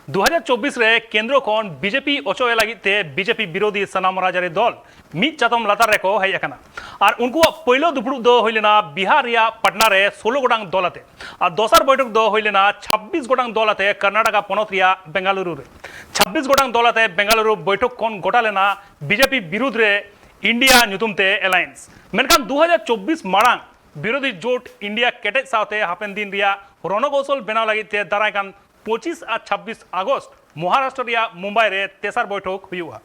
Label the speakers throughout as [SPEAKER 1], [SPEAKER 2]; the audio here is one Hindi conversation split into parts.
[SPEAKER 1] 2024 रे केंद्र खन बीजेपी ओचोए लगिते बीजेपी विरोधी सनाम राजारी दल मिद चातम लातार रेको हई अकना और उनको पहिलो दुपुड़ुब दो हइलेना बिहार या पटना रे 16 गोटांग दलते और दोसर बैठक दो हइलेना 26 गोटांग दलते कर्नाटक पनत रिया बेंगालुरु रे 26 गोटांग दलते बेंगालुरु बैठक खन गोटा लेना बीजेपी विरुद्ध रे इंडिया ᱧᱩᱛᱩᱢᱛᱮ एलायंस मेनखान 2024 मांग विरोधी जोट इंडिया केटेज साथे हापेन दिन रिया रणकौशल बेनाव लगिते दारायकान 25 और 26 अगस्त महाराष्ट्र रिया मुंबई रे तेसर बैठक हुआ।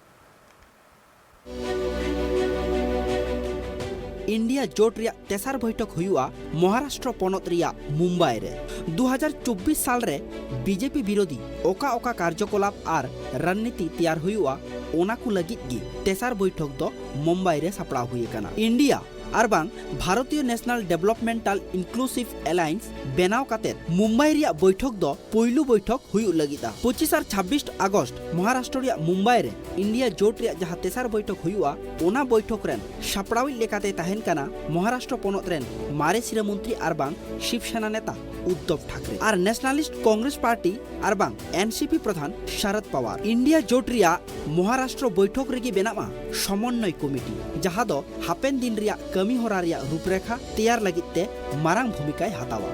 [SPEAKER 2] इंडिया जोट रिया तेसर बैठक हुआ महाराष्ट्र पनत रिया मुंबई रे 2024 साल रे बीजेपी विरोधी ओका ओका कार्यकलाप और रणनीति तैयार हुआ ओना को लगित गी तेसर बैठक दो मुंबई रे सपड़ा हुई कना इंडिया और बांग भारतीय नेशनल डेवलपमेंटल इंक्लूसिव एलायंस बेनाव काते मुंबई रिया बैठक दो पहिलु बैठक हुई लगिता 25 और 26 अगस्त महाराष्ट्र रिया मुंबई रे इंडिया जोट रिया जहां तेसर बैठक हुआ ओना बैठक रेन सपड़ावी लेकाते तहन कना महाराष्ट्र पनत रेन मारे सिरा मंत्री और बांग शिवसेना नेता उद्धव ठाकरे और नेशनलिस्ट कांग्रेस पार्टी और बांग एनसीपी प्रधान शरद पवार इंडिया जोट रिया महाराष्ट्र बैठक रेगी बेनामा समन्वय कमिटी जहां दो हापेन दिन रिया कमी होरा रिया रूपरेखा तैयार लगिते मारांग भूमिका हतावा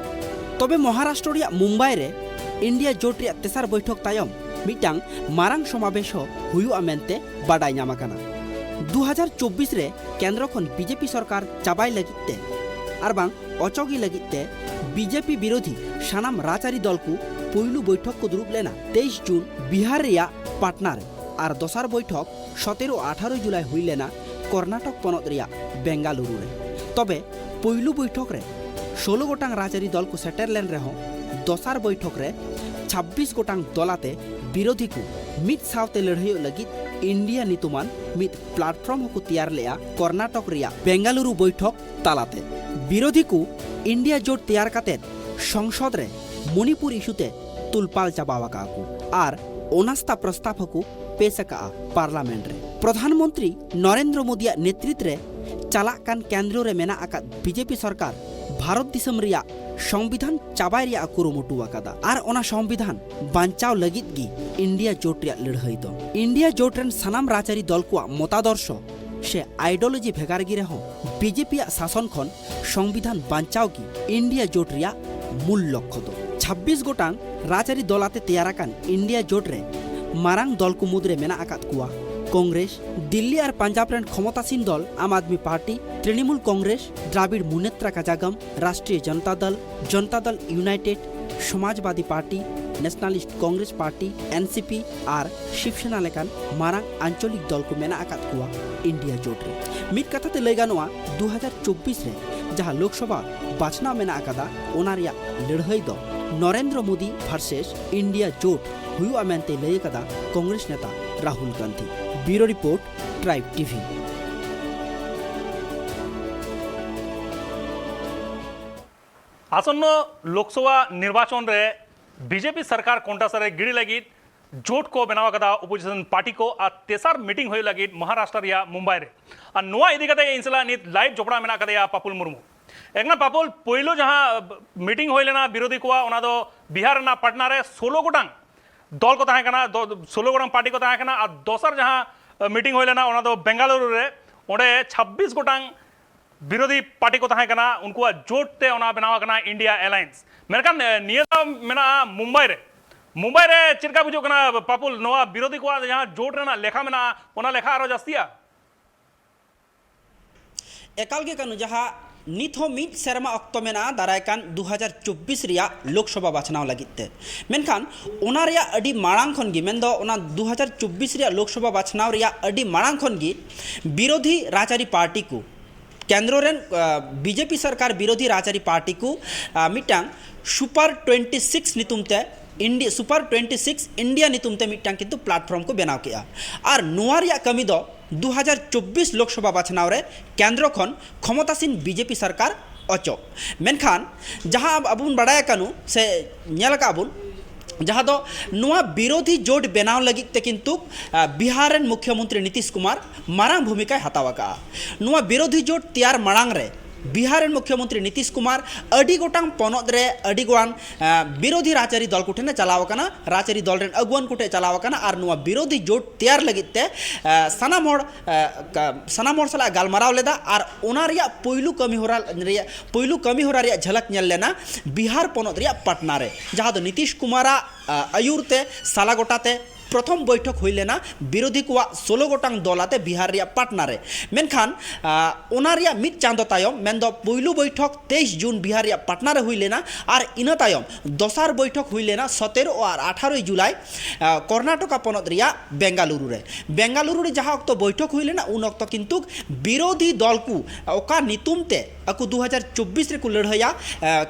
[SPEAKER 2] तबे महाराष्ट्र रिया मुंबई रे इंडिया जोट रिया तेसर बैठक तायम मिटांग मारांग समावेश हुयुआ मेनते बाडाय ᱧᱟᱢᱟᱠᱟᱱᱟ 2024 रे केंद्र खन बीजेपी सरकार चाबाई लगिते और बांग अचोगी लगिते बीजेपी विरोधी सानाम राजआरी दल को पहिलु बैठक को दुरुब लेना 23 जून बिहार रिया पटना रे और दोसर बैठक 17-18 जुलाई हुई लेना कर्नाटक पनत रिया बेंगालुरु रे तबे पहिलु बैठक रे 16 गोटांग राजआरी दल को सेटर लेन रहो दोसर बैठक रे 26 गोटांग दलाते विरोधी को मिद सावते लड़ाई लगित इंडिया नितुमान मिद प्लेटफॉर्म को तैयार लेया कर्नाटक रिया बेंगालुरु बैठक तालाते विरोधी को इंडिया जोट तैयार काते संसद रे मणिपुर इशूते तुलपाल चाबावाका को और ओनास्ता प्रस्ताव को पेश का पार्लियामेंट रे प्रधानमंत्री नरेंद्र मोदी नेतृत्व रे चलाकान केंद्र रे मेना आका बीजेपी सरकार भारत दिसम रिया संविधान चाबाय रिया कुरुमुटु आकादा और ओना संविधान बांचाव लगित गी इंडिया जोट रिया लड़ाई दो इंडिया जोट रेन सनाम राजआरी दल को मतादर्श से आइडियोलॉजी भेगार गी रहो बीजेपी शासन खन संविधान बांचाव की इंडिया जोट रिया मूल लक्ष्य दो 26 गोटांग राजआरी दलाते तैयाराकान इंडिया जोट रे मारांग दल को मुद्रे मेना आकात कुआ कांग्रेस दिल्ली और पंजाब रेन क्षमतासीन दल आम आदमी पार्टी तृणमूल कांग्रेस द्राविड़ मुनेत्रा काजागम राष्ट्रीय Janata Dal United Samajwadi party nationalist Congress party NCP और शिवसेना लेकान मारांग आंचलिक दल को मेना आकात कुआ इंडिया जोट रे मिद कथाते लय गानोआ 2024 रे जहां लोकसभा बाछना मेना आकादा ओना रिया लड़ाई दो नरेंद्र मोदी वर्सेस इंडिया जोट हुआ मेनते लय कदा कांग्रेस नेता Rahul Gandhi bureau report tribe TV
[SPEAKER 1] आसन्न लोकसभा निर्वाचन रे बीजेपी सरकार कोंटासरे गिड़ी लगी जोट को बनावा कदा ओपोजिशन पार्टी को आ तेसर मीटिंग होय लगी महाराष्ट्र रिया मुंबई रे आ नोआ इदी कते इंसला नित लाइव जोपड़ा मेना कदया पापुल मुर्मू एकना पापुल पहिलो जहां मीटिंग होय लेना विरोधी कोआ ओना दो बिहार ना पटना रे 16 गोटांग दल को ताहे कना 16 गोटांग पार्टी को ताहे कना आ दोसर जहां मीटिंग होय लेना ओना दो बेंगालुरु रे ओडे 26 गोटांग विरोधी पार्टी को ताहे कना उनको जोटते ओना बनावा कना इंडिया एलायंस मेरकान नियता मेना मुंबई रे चिरका बुझो कना पापुल नोआ विरोधी को जहां जोट रेना लेखा मेना ओना लेखा आरो जास्तिया
[SPEAKER 2] एकाल के कनु जहां निथो मिद सेरमा अक्तो मेना दारायकान 2024 रिया लोकसभा बाछनाव लगिते मेनखान ओना रिया अडी मारांग खन गी मेनदो ओना 2024 रिया लोकसभा बाछनाव रिया अडी मारांग खन गी विरोधी राजआरी पार्टी को केंद्र रेन बीजेपी सरकार विरोधी राजआरी पार्टी को मिटांग सुपर 26 नितुमते इंडिया सुपर 26 इंडिया नितुमते मिटांग किंतु प्लेटफॉर्म को बनाव किया और नोआ रिया कमी दो 2024 लोकसभा बाछनाव रे केंद्र खन क्षमतासीन बीजेपी सरकार अचो मेनखान जहां अबुन बड़ाया कानू से नेल काबुन जहां दो नोआ विरोधी जोट बनाव लगिते किंतु बिहार रेन मुख्यमंत्री नीतीश कुमार मारांग भूमिका हतावा का नोआ विरोधी जोट तैयार मारांग रे बिहार मुख्यमंत्री नीतीश कुमार अडी गोटांग पनत रे अडी गोआन विरोधी राजरी दल कुठेने चलाव कना राजरी दल रेन अगुवान कुठे चलाव कना आर नुआ विरोधी जोट तैयार लगिते सनाम हड़ सला गालमाराव लेदा आर ओना रिया पहिलू कमी होरा रिया झलक नेल लेना बिहार पनत रिया पटना रे जहां दो नीतीश कुमारा आयुरते साला गोटाते प्रथम बैठक हुई लेना विरोधी को 16 गोटांग दलाते बिहार रिया पटना रे मेनखान ओना रिया मिट चांदो तायम मेनदो पहिलू बैठक 23 जून बिहार रिया पटना रे हुई लेना और इना तायम दोसार बैठक हुई लेना 17 और 18 जुलाई कर्नाटक पनत रिया बेंगालुरु रे जहां अक्तो बैठक हुई लेना उन अक्तो किंतु विरोधी दल को ओका नितुमते अकु 2024 रे को लड़हया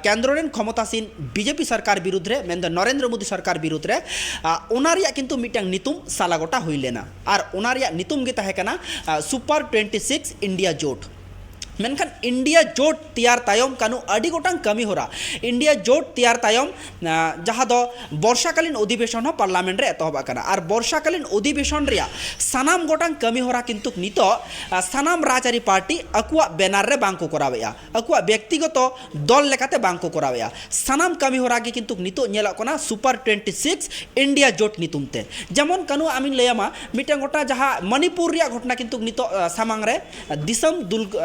[SPEAKER 2] केंद्र रेन क्षमतासीन बीजेपी सरकार विरुद्ध रे मेनदो नरेंद्र मोदी सरकार विरुद्ध रे ओना रिया किंतु मिटंग नितुम सालागोटा हुई लेना और ओना रिया नितुम गे ताहे कना सुपर 26 इंडिया जोट मेनखान इंडिया जोट तैयार तायम कानु अडी गोटांग कमी होरा इंडिया जोट तैयार तायम जहां दो वर्षाकालीन अधिवेशन हो पार्लियामेंट रे एतहबा कना और वर्षाकालीन अधिवेशन रिया सनाम गोटांग कमी होरा किंतु नितो सनाम राजरी पार्टी अकुआ बैनर रे बांको करावेया अकुआ व्यक्तिगत दल लेकाते बांको करावेया सनाम कमी होरा गे किंतु नितो नेला कना सुपर 26 इंडिया जोट नितुमते जेमन कानु आमिन लेयामा मिटंग गोटा जहां मणिपुर रिया घटना किंतु नितो सामांग रे दिसम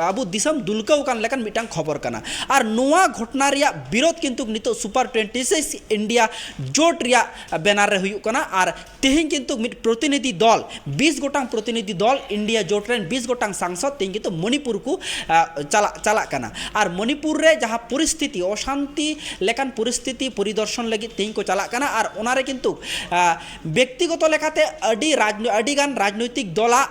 [SPEAKER 2] अबु दुलकाउ कान लेकन मिटांग खबर कना और नोआ घटना रिया विरोध किंतु नितो सुपर 26 इंडिया जोट रिया बैनर रे हुयु कना और तेहिं किंतु मिट प्रतिनिधि दल 20 गोटांग प्रतिनिधि दल इंडिया जोट रेन 20 गोटांग सांसद तेहिं किंतु मणिपुर को चला कना और मणिपुर रे जहां परिस्थिति अशांति लेकन परिस्थिति परिदर्शन लगी तेहिं को चला कना और ओनारे किंतु व्यक्तिगत लेखाते अडी गान राजनैतिक दला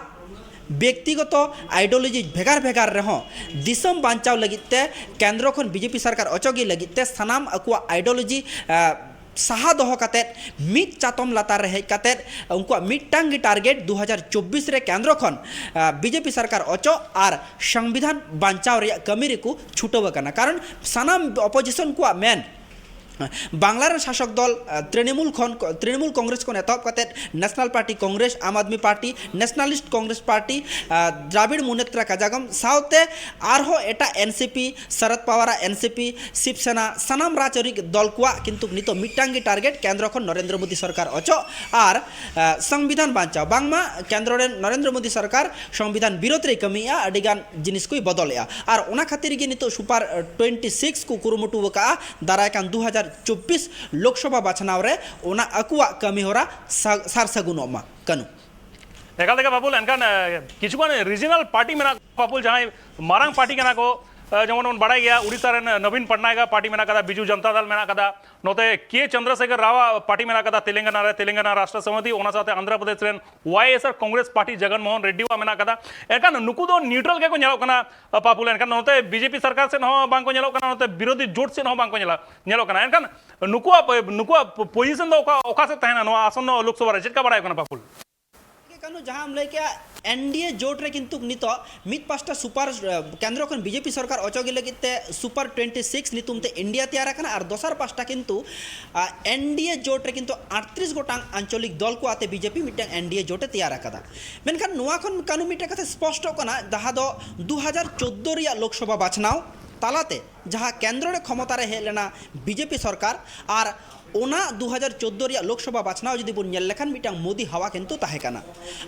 [SPEAKER 2] व्यक्तिगत आइडियोलॉजी भेगार भेगार रहो दिसम बांचाव लगिते केंद्र खन बीजेपी सरकार अचोगी लगिते सनाम अकुआ आइडियोलॉजी साहा दहो काते मिट चातम लातार रे हेज काते उनको मिटटांग टारगेट 2024 रे केंद्र खन बीजेपी सरकार अचो और संविधान बांचाव रे कमी रे को छुटव कना कारण सनाम अपोजिशन को मेन बांग्लार शासक दल तृणमूल कांग्रेस को एतहब काते national party Congress Aam Aadmi party nationalist Congress party Dravida Munnetra Kazhagam साउते आरहो एटा एनसीपी शरद पवार एनसीपी शिवसेना सनाम राजरी दल को किंतु नितो मिटांगी टारगेट केंद्र खन नरेंद्र मोदी सरकार अचो और संविधान बांचाओ बांगमा केंद्र रे नरेंद्र मोदी सरकार संविधान विरोध रे कमिया अडिगान जिनिस को बदलया और ओना खातिर गे नितो सुपर 26 को कुरुमुटु का दारायकान 2024 लोकसभा बाछनाव रे ओना अकुआ कमी होरा सार सगुनोमा कनु
[SPEAKER 1] एकाल देखा बाबुल एनकान किछुगान रीजनल पार्टी मेना बाबुल जहां मारांग पार्टी केना को जेमन बड़ा गया उड़ीसा रे नवीन पटनायक पार्टी मेना कदा बिजू जनता दल मेना कदा नोते के चंद्रशेखर राव पार्टी मेना कदा तेलंगाना राष्ट्र समिति ओना साथे आंध्र प्रदेश रेन वाईएसआर कांग्रेस पार्टी जगन मोहन रेड्डी वा मेना कदा एकान नुकु दो न्यूट्रल के को नेलो कना पापुल एनकान नोते बीजेपी सरकार से न बांग को नेलो कना नोते विरोधी जोट से न बांग को नेलो कना एनकान नुकुआ पोजीशन दो ओका से तहना नो आसन्न लोकसभा रे चिका बड़ा कना पापुल
[SPEAKER 2] कानु जहां हम लेके एनडीए जोट रे किंतु नितो मित पास्टा सुपर केंद्र खन बीजेपी सरकार अचोगे लगिते सुपर 26 नितुमते इंडिया तैयार कना और दोसर पास्टा किंतु एनडीए जोट रे किंतु 38 गोटांग आंचलिक दल को आते बीजेपी मिटंग एनडीए जोटे तैयार कदा मेनखान नोआ खन कानु मिटे कथा स्पष्ट कना जहां दो 2014 रिया लोकसभा बाछनाव तालाते जहां केंद्र रे क्षमता रे हेलेना बीजेपी सरकार और ओना 2014 रिया लोकसभा बाछनाव जदि बन नेल लेखान मिटांग मोदी हवा किंतु ताहे कना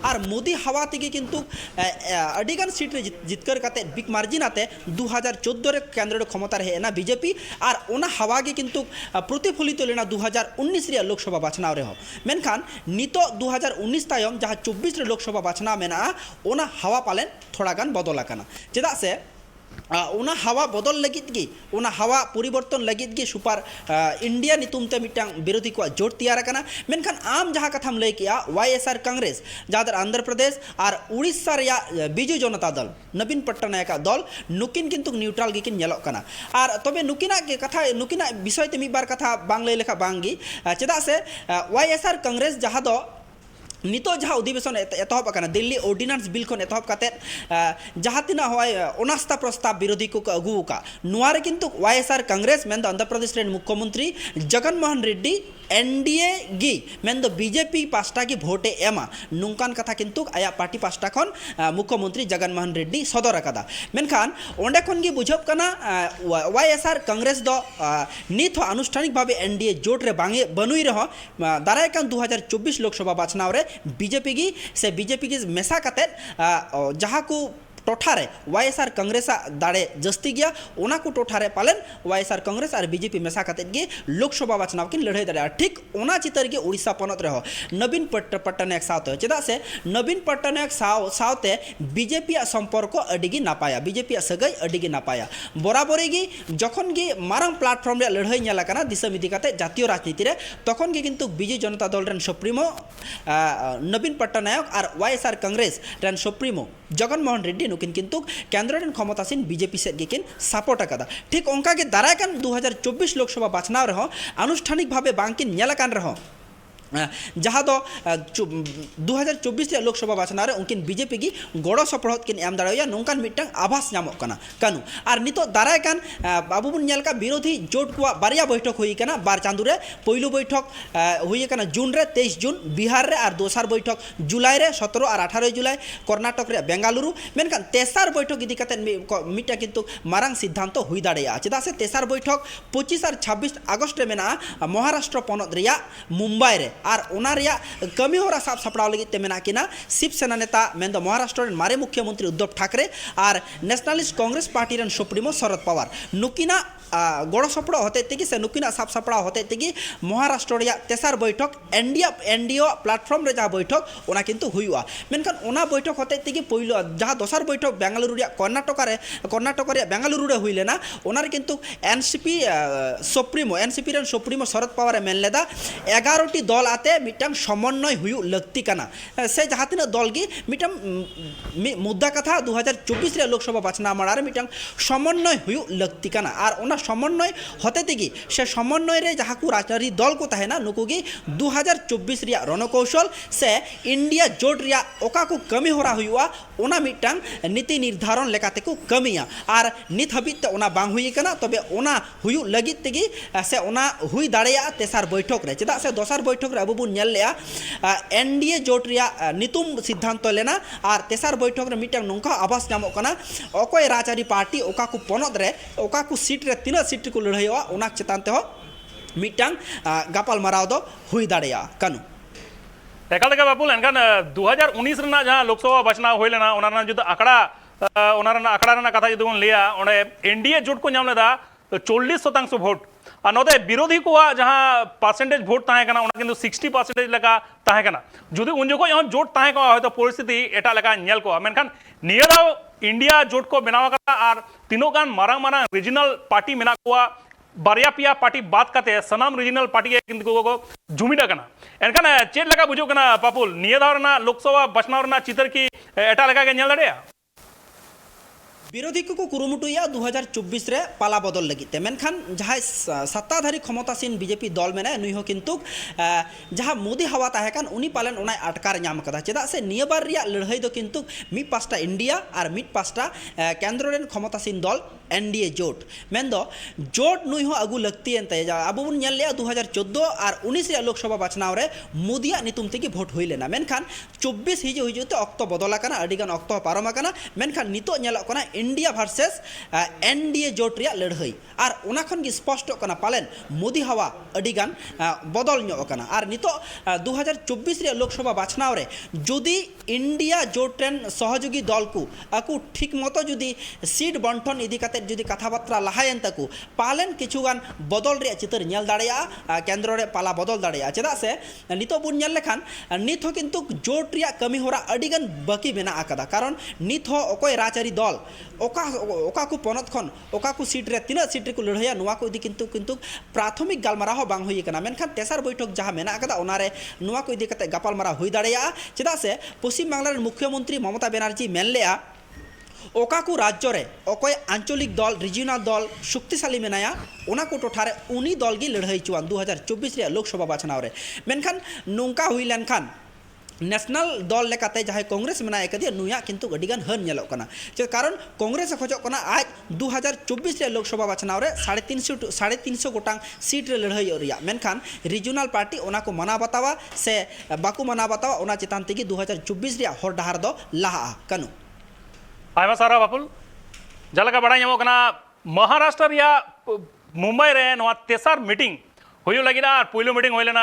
[SPEAKER 2] और मोदी हवा तेगे किंतु अडिगान सीट रे जितकर काते बिग मार्जिन आते 2014 रे केंद्र रे क्षमता रे हेना बीजेपी और ओना हवा गे किंतु प्रतिफलित लेना 2019 रिया लोकसभा बाछनाव रे हो मेनखान नितो 2019 तायम जहां 24 रे लोकसभा बाछनाव मेना ओना हवा पालेन थोड़ा गान बदला कना चेदा से ओना हवा बदल लगित गी ओना हवा परिवर्तन लगित गी सुपर इंडिया नितुमते मिटांग विरोधी को जोट तैयार कना मेनखान आम जहां कथाम लय किया वाईएसआर कांग्रेस जहां आंध्र प्रदेश और उड़ीसा रिया बिजू जनता दल नवीन पट्टनायक दल नुकिन किंतु न्यूट्रल गी किन नेलो कना और तबे नुकिना के कथा नुकिना विषय ते मिबार कथा बांग लय लेखा बांगी चेदा से वाईएसआर कांग्रेस जहां दो नितो जहाँ अधिवेशन एतहब आकाना दिल्ली ऑर्डिनेंस बिल खन एतहब काते जहाँ तिना होय अनास्था प्रस्ताव विरोधी को अगू का नुआरे किंतु YSR Congress main Andhra Pradesh rain मुख्यमंत्री जगनमोहन रेड्डी एनडीए गी मेन बीजेपी पास्टा की भोटे एमा नुकान कथा किंतु आया पार्टी पास्टा खन मुख्यमंत्री जगनमोहन रेड्डी सदर अकादा मेनखान ओंडे खन गी बुझब कना वाईएसआर कांग्रेस दो नित आनुष्ठानिक भावे एनडीए जोट रे बांगे बनुई रहो दाराय कान 2024 लोकसभा बाछनाव रे बीजेपी की मेसा काते जहाँ को टोठारे वाईएसआर कांग्रेस दाड़े जस्ती गया ओना को टोठारे पालन वाईएसआर कांग्रेस और बीजेपी मेसा काते गे लोकसभा बाछनाव किन लड़ाई दाड़ा ठीक ओना चितर गे उड़ीसा पनत रहो नवीन पट्टनायक सावते चेदा से नवीन पट्टनायक सावते बीजेपी संपर्क अडिगी नापाया बीजेपी सगई अडिगी नापाया बराबरी गी जखन गे मारंग प्लाटफॉर्म रे लड़ाई नेला काना दिसम इदी काते जातीय राजनीति रे तखन गे किंतु BJP Janata Dal rain supremo Naveen Patnaik और वाईएसआर कांग्रेस रेन सुप्रीमो जगनमोहन रेड्डी नुकिन किंतु केंद्र रेन क्षमतासीन बीजेपी से गिकिन सपोर्ट अकादा ठीक ओंका के दारायकान 2024 लोकसभा बाछनाव रहो आनुष्ठानिक भावे बांकिन नेलाकान रहो जहाँ दो 2024 लोकसभा बाछनाव उनकिन बीजेपी की गड़ो सपोर्ट किन एम दाड़ा नौकान मिटंग आभास नामक कना कानू और नितो दारायकान बाबू बन नेलका विरोधी जोट को बारिया बैठक हुई कना बार चांदू रे पहिलो बैठक हुई कना जून रे 23 जून बिहार रे और दोसार बैठक जुलाई रे 17 और 18 जुलाई कर्नाटक रे बेंगालुरु मेनकान तेसार बैठक इदी कते मिटा किंतु मारंग सिद्धांत हुई दाड़ेया चेदा से तेसार बैठक 25 और 26 अगस्त रे मेना महाराष्ट्र पनत रिया मुंबई रे और ओना रिया कमी होरा साफ सपड़ाव लगी ते मेना किना शिवसेना नेता मेन महाराष्ट्र मारे मुख्यमंत्री उद्धव ठाकरे और नेशनलिस्ट कांग्रेस पार्टी रेन सुप्रीमो शरद पवार नुकिना गड़ो सपड़ा होते तेगी से नुकिना साफ सपड़ा होते तेगी महाराष्ट्र रिया तेसार बैठक एनडीओ प्लेटफॉर्म रे जहाँ बैठक ओना किंतु हुआ मेनखान ओना बैठक होते तेगी पहिलो जहाँ दोसार बैठक बेंगालुरु रिया कर्नाटक रे बेंगालुरु रे हुई लेना ओनार किंतु NCP rain supremo Sharad Pawar main लेदा 11टी दल आते मिटंग समन्वय हुई लगती कना से जहाँ तीन दल की मिटंग मुद्दा कथा 2024 रे लोकसभा बाछना माड़ारे मिटंग समन्वय हुई लगती कना और ओना समन्वय होते तेगी से समन्वय रे जहाँ को राजनीतिक दल को तहना नुकुगी 2024 रिया रणकौशल से इंडिया जोट रिया ओका को कमी होरा हुआ ओना मिटंग नीति निर्धारण लेकाते को कमिया और नित हबित ओना बांग हुई कना तबे ओना हुई लगी तेगी से ओना हुई दाड़ेया तेसार बैठक रे चेदा से दोसार बैठक रे अबु बुन नेल लेया एनडीए जोट रिया नितुम सिद्धांत लेना और तेसार बैठक रे मिटंग नोंका आभास नामो कना ओकोय राजआरी पार्टी ओका को पनत रे ओका को सीट रे तीन सीट को लड़ाईवा ओना चेतान ते हो मिटंग गापाल माराव दो हुई दाड़ेया कानू
[SPEAKER 1] एकाल का बापुल एनकान 2019 रना जहाँ लोकसभा बाछनाव हुई लेना ओना जुद आंकड़ा आंकड़ा रना कथा जुद बन लिया ओंडे एनडीए जोट को नाम लेदा 40% भोट और नोते विरोधी को जहाँ परसेंटेज भोट ताहे कना ओना किंतु 60% लेका ताहे कना जुदी उन जगह यहाँ जोट ताहे को होय तो परिस्थिति एटा लेका नेल को मेनखान निया दाव इंडिया जोट को बनावा कता और तीनों गान मारंग रीजनल पार्टी मेना को बारिया पिया पार्टी बात करते सनाम रीजनल पार्टी के किंतु को जुमिडा कना एनखान चेड लगा बुझो कना पापुल निया दाव रना लोकसभा बाछनाव रना चितर की एटा लेका के नेल दड़ेया
[SPEAKER 2] विरोधी को कुरुमुटुया 2024 रे पाला बदल लगी मेनखान जहाँ सत्ताधारी क्षमतासीन बीजेपी दल में नुई हो किंतु जहाँ मोदी हवा ताहेकान उनी पालन उनाय अटकार नाम कदा चेदा से नियबार रिया लड़ाई दो किंतु मिद पास्टा इंडिया और मिद पास्टा केंद्र रेन क्षमतासीन दल एनडीए जोट मेन दो जोट नुई हो अगु लगती एनते अब बुन नेल लिया 2014 और 19 रे लोकसभा बाछनाव रे मोदिया नितुम तेगी भोट हुई लेना मेनखान 24 हिजुते अक्तो बदला कना अडिगान अक्तो पारमा कना मेनखान नितो नेलक कना इंडिया वर्सेस एनडीए जोट रिया लड़ाई और ओना खन गी स्पष्ट कना पालन मोदी हवा अडिगान बदल नो कना और नितो 2024 रे लोकसभा बाछनाव रे जदि इंडिया जोट रेन सहयोगी दल को आकु ठीक मतो जदि सीट बंटन इदी काते जदि कथाबार्ता लहायन तकु पालन किछुगान बदल रे चितर नेल दाड़ेया केंद्र रे पाला बदल दाड़ेया चेदा से नितो बुन नेल लेखान नित हो किंतु जोट रिया कमी होरा अडिगान बाकी मेना आकादा कारण नित हो ओकोय राजआरी दल ओका को पनत खन ओका को सीट रे तीन सीट को लड़ाईया नुआ को इदी किंतु प्राथमिक गालमाराव बांग हुई कना मेनखान तेसार बैठक जहाँ मेना आकादा ओनारे नुआ को इदी कते गापाल मारा हुई दाड़ेया चेदा से पश्चिम बांग्लार मुख्यमंत्री ममता बनर्जी मेन लेया ओका को राज्य रे ओकोय आंचलिक दल रिजियोनल दल शक्तिशाली मेनाया ओना को टोठारे उनी दल की लड़ाई चुआन 2024 रे लोकसभा बाछनाव रे मेनखान नोंका हुई लेनखान नेशनल दल लेकाते जहाँ कांग्रेस मेना एकदिया नुया किंतु अडिगान हन नेलोग कना चे कारण कांग्रेस खोजोग कना आज 2024 रे लोकसभा बाछनाव रे 350 गोटांग सीट रे लड़ाई रिया मेनखान रिजनल पार्टी ओना को मना बतावा से बाकू मना बतावा ओना चितान तेगी 2024 रे हर डहार दो लाहा कनु
[SPEAKER 1] आयमा सारा बापुल जलका बड़ा ñamo kana महाराष्ट्र या मुंबई रे नवा तेसार मीटिंग हुई लगिना और पहलो मीटिंग होइलेना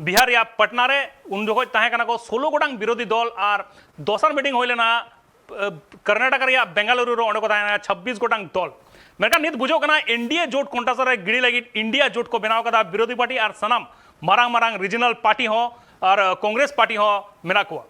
[SPEAKER 1] बिहार या पटना रे उन जगह ताहे कना को 16 गोटांग विरोधी दल और दोसर मीटिंग होइलेना कर्नाटक या बेंगालुरु रो को ताहे 26 गोटांग दल मेरका नित बुझो कना एनडीए जोट कोंटा सरे गिड़ी लगी इंडिया जोट को बनाव कदा विरोधी पार्टी और सनम मारांग मारांग रीजनल पार्टी हो और कांग्रेस पार्टी हो मेना को